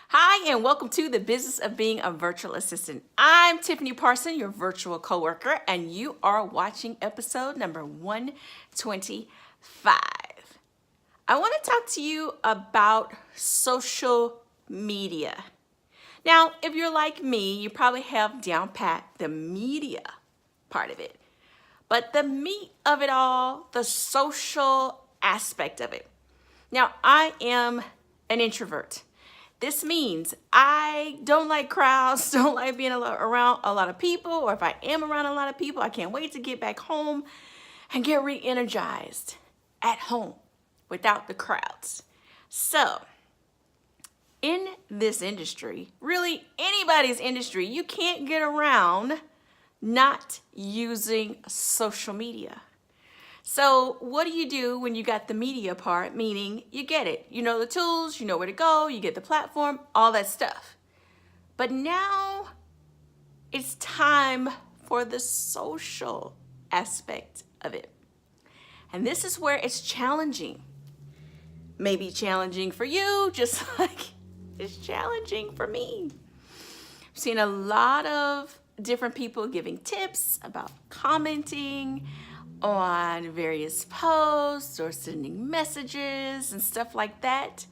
Hi, and welcome to the business of being a virtual assistant. I'm Tiffany Parson, your virtual coworker, and you are watching episode number 125. I want to talk to you about social media. Now, if you're like me, you probably have down pat the media part of it, but the meat of it all, the social aspect of it. Now, I am an introvert. This means I don't like crowds, don't like being around a lot of people, or if I am around a lot of people, I can't wait to get back home and get re-energized at home without the crowds. So, in this industry, really anybody's industry, you can't get around not using social media. So what do you do when you got the media part, meaning you get it? You know the tools, you know where to go, you get the platform, all that stuff. But now it's time for the social aspect of it. And this is where it's challenging. Maybe challenging for you, just like it's challenging for me. I've seen a lot of different people giving tips about commenting on various posts or sending messages and stuff like that.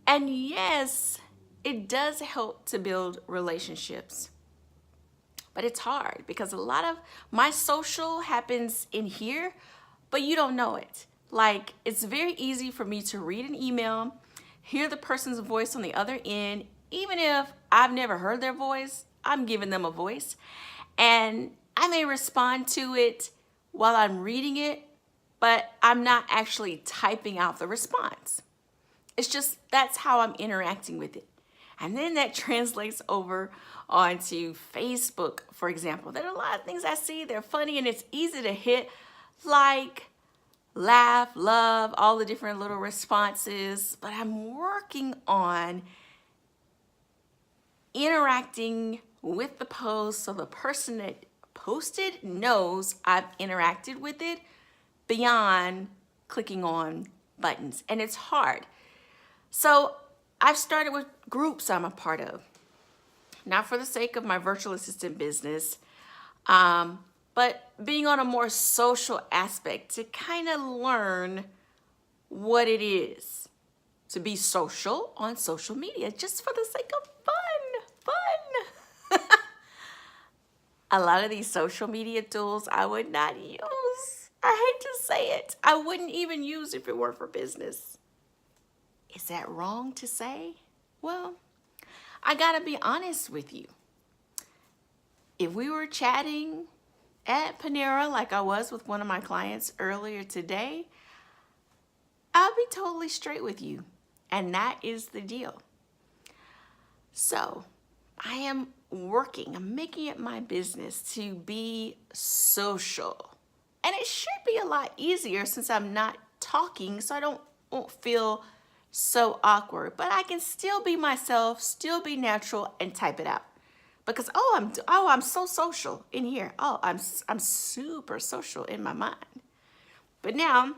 And yes, it does help to build relationships. But it's hard because a lot of my social happens in here, but you don't know it. Like, it's very easy for me to read an email, hear the person's voice on the other end, even if I've never heard their voice, I'm giving them a voice. And I may respond to it while I'm reading it, but I'm not actually typing out the response. It's just that's how I'm interacting with it. And then that translates over onto Facebook, for example. There are a lot of things I see, they're funny, and it's easy to hit like, laugh, love, all the different little responses, but I'm working on interacting with the post so the person that posted knows I've interacted with it beyond clicking on buttons. And it's hard. So I've started with groups I'm a part of, not for the sake of my virtual assistant business, but being on a more social aspect to kind of learn what it is to be social on social media, just for the sake of fun. A lot of these social media tools I would not use. I hate to say it. I wouldn't even use if it were for business. Is that wrong to say? Well, I gotta be honest with you. If we were chatting at Panera like I was with one of my clients earlier today, I'll be totally straight with you. And that is the deal. So I am I'm making it my business to be social. And it should be a lot easier since I'm not talking, so I won't feel so awkward. But I can still be myself, still be natural, and type it out. Because I'm so social in here. I'm super social in my mind. But now,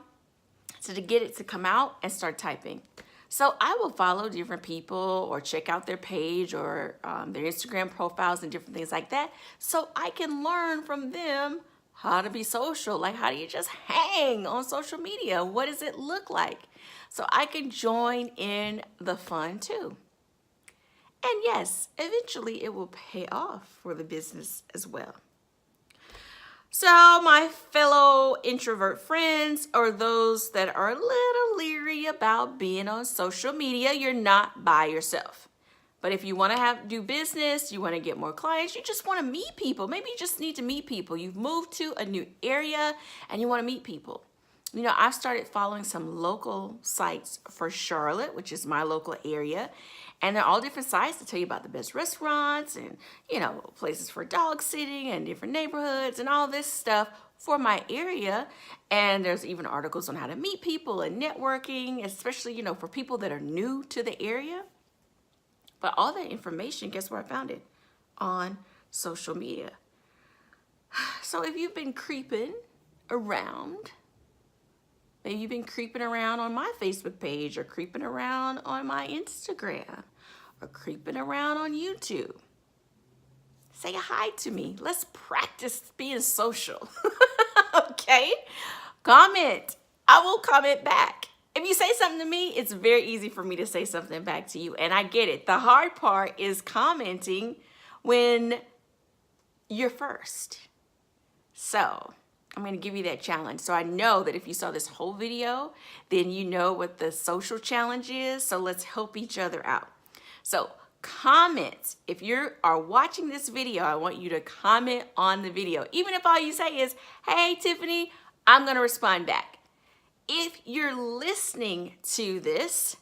so to get it to come out and start typing. So I will follow different people or check out their page or their Instagram profiles and different things like that, so I can learn from them how to be social. Like, how do you just hang on social media? What does it look like? So I can join in the fun too. And yes, eventually it will pay off for the business as well. So my fellow introvert friends, or those that are a little leery about being on social media, you're not by yourself. But if you want to do business, you want to get more clients, you just want to meet people. Maybe you just need to meet people. You've moved to a new area and you want to meet people. You know, I've started following some local sites for Charlotte, which is my local area. And they're all different sites to tell you about the best restaurants and, you know, places for dog sitting and different neighborhoods and all this stuff for my area. And there's even articles on how to meet people and networking, especially, you know, for people that are new to the area. But all that information, guess where I found it? On social media. So if you've been creeping around, maybe you've been creeping around on my Facebook page or creeping around on my Instagram or creeping around on YouTube, say hi to me. Let's practice being social. Okay? Comment. I will comment back. If you say something to me, it's very easy for me to say something back to you. And I get it. The hard part is commenting when you're first. So I'm going to give you that challenge. So I know that if you saw this whole video, then you know what the social challenge is. So let's help each other out. So comment. If you are watching this video, I want you to comment on the video. Even if all you say is, hey, Tiffany, I'm going to respond back. If you're listening to this,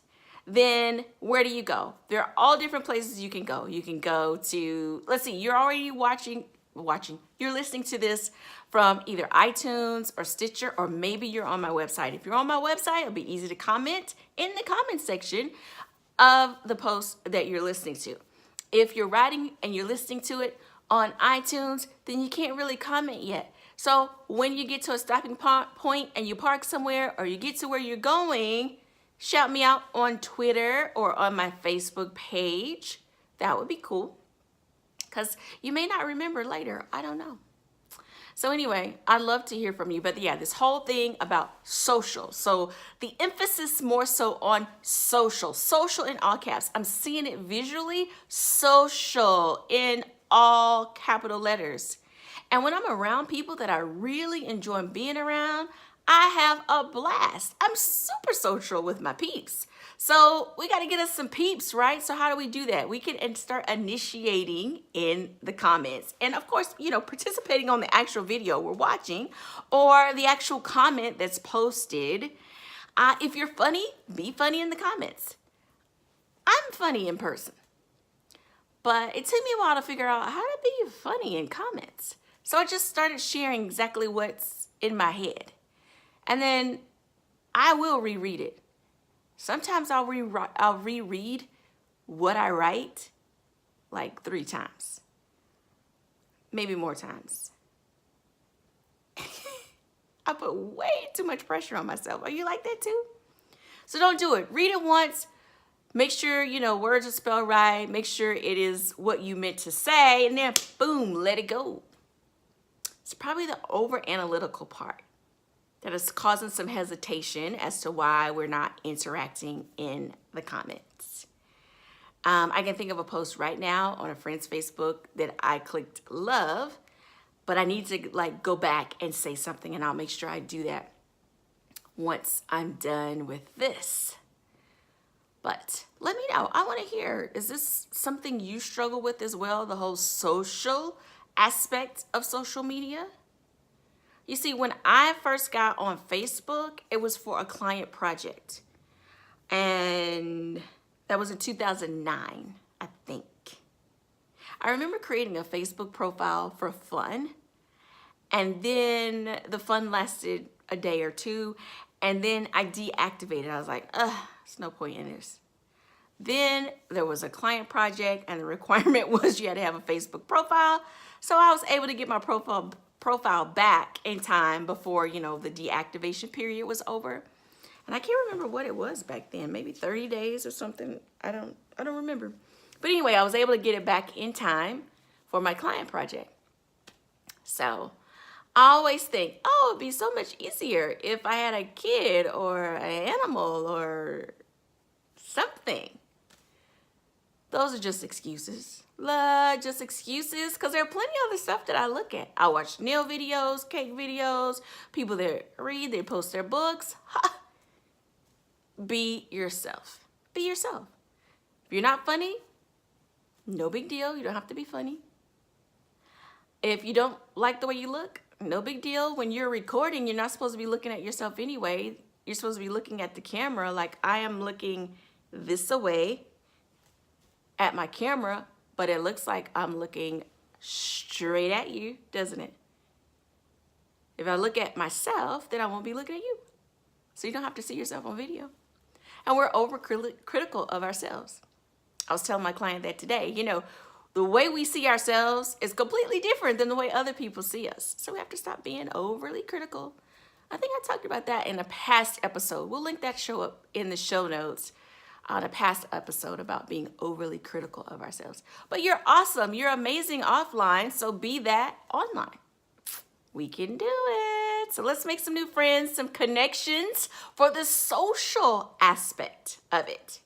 then where do you go? There are all different places you can go. You can go to, let's see, you're already you're listening to this from either iTunes or Stitcher, or maybe you're on my website. If you're on my website, it'll be easy to comment in the comment section of the post that you're listening to. If you're writing and you're listening to it on iTunes, then you can't really comment yet. So when you get to a stopping point and you park somewhere, or you get to where you're going, shout me out on Twitter or on my Facebook page. That would be cool, because you may not remember later. I don't know. So anyway, I'd love to hear from you. But yeah, this whole thing about social. So the emphasis more so on social. Social in all caps. I'm seeing it visually. Social in all capital letters. And when I'm around people that I really enjoy being around, I have a blast. I'm super social with my peeps. So we got to get us some peeps, right? So how do we do that? We can start initiating in the comments. And of course, you know, participating on the actual video we're watching, or the actual comment that's posted. If you're funny, be funny in the comments. I'm funny in person, but it took me a while to figure out how to be funny in comments. So I just started sharing exactly what's in my head. And then I will reread it. Sometimes I'll reread what I write like 3 times, maybe more times. I put way too much pressure on myself. Are you like that too? So don't do it. Read it once. Make sure, you know, words are spelled right. Make sure it is what you meant to say. And then boom, let it go. It's probably the over-analytical part that is causing some hesitation as to why we're not interacting in the comments. I can think of a post right now on a friend's Facebook that I clicked love, but I need to like go back and say something, and I'll make sure I do that once I'm done with this. But let me know. I want to hear, is this something you struggle with as well, the whole social aspect of social media? You see, when I first got on Facebook, it was for a client project. And that was in 2009, I think. I remember creating a Facebook profile for fun. And then the fun lasted a day or two. And then I deactivated. I was like, there's no point in this. Then there was a client project, and the requirement was you had to have a Facebook profile. So I was able to get my profile back in time before, you know, the deactivation period was over. And I can't remember what it was back then, maybe 30 days or something. I don't remember. But anyway, I was able to get it back in time for my client project. So I always think, oh, it'd be so much easier if I had a kid or an animal or something. Those are just excuses. Just excuses, because there are plenty of other stuff that I look at. I watch nail videos, cake videos, people that read, they post their books. Ha! Be yourself. Be yourself. If you're not funny, no big deal. You don't have to be funny. If you don't like the way you look, no big deal. When you're recording, you're not supposed to be looking at yourself anyway. You're supposed to be looking at the camera like I am looking this away at my camera, but it looks like I'm looking straight at you, doesn't it? If I look at myself, then I won't be looking at you. So you don't have to see yourself on video. And we're over-critical of ourselves. I was telling my client that today. You know, the way we see ourselves is completely different than the way other people see us. So we have to stop being overly critical. I think I talked about that in a past episode. We'll link that show up in the show notes. on a past episode about being overly critical of ourselves. But you're awesome. You're amazing offline, so be that online. We can do it. So let's make some new friends, some connections for the social aspect of it.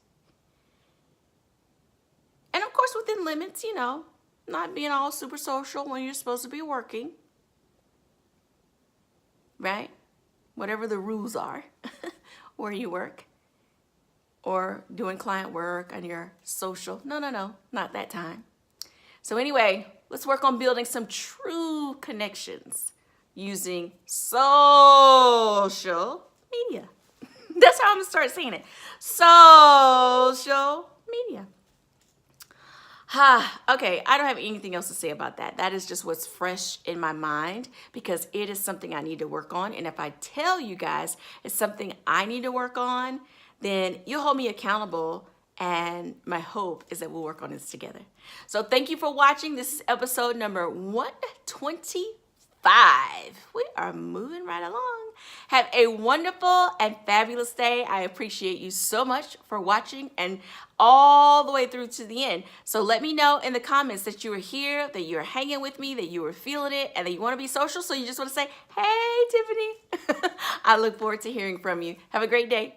And of course, within limits, not being all super social when you're supposed to be working. Right? Whatever the rules are where you work. Or doing client work on your social. No, not that time. So anyway, let's work on building some true connections using social media. That's how I'm going to start saying it. Social media. Okay, I don't have anything else to say about that. That is just what's fresh in my mind because it is something I need to work on. And if I tell you guys it's something I need to work on, then you'll hold me accountable. And my hope is that we'll work on this together. So thank you for watching. This is episode number 125. We are moving right along. Have a wonderful and fabulous day. I appreciate you so much for watching and all the way through to the end. So let me know in the comments that you were here, that you were hanging with me, that you were feeling it, and that you want to be social. So you just want to say, hey, Tiffany. I look forward to hearing from you. Have a great day.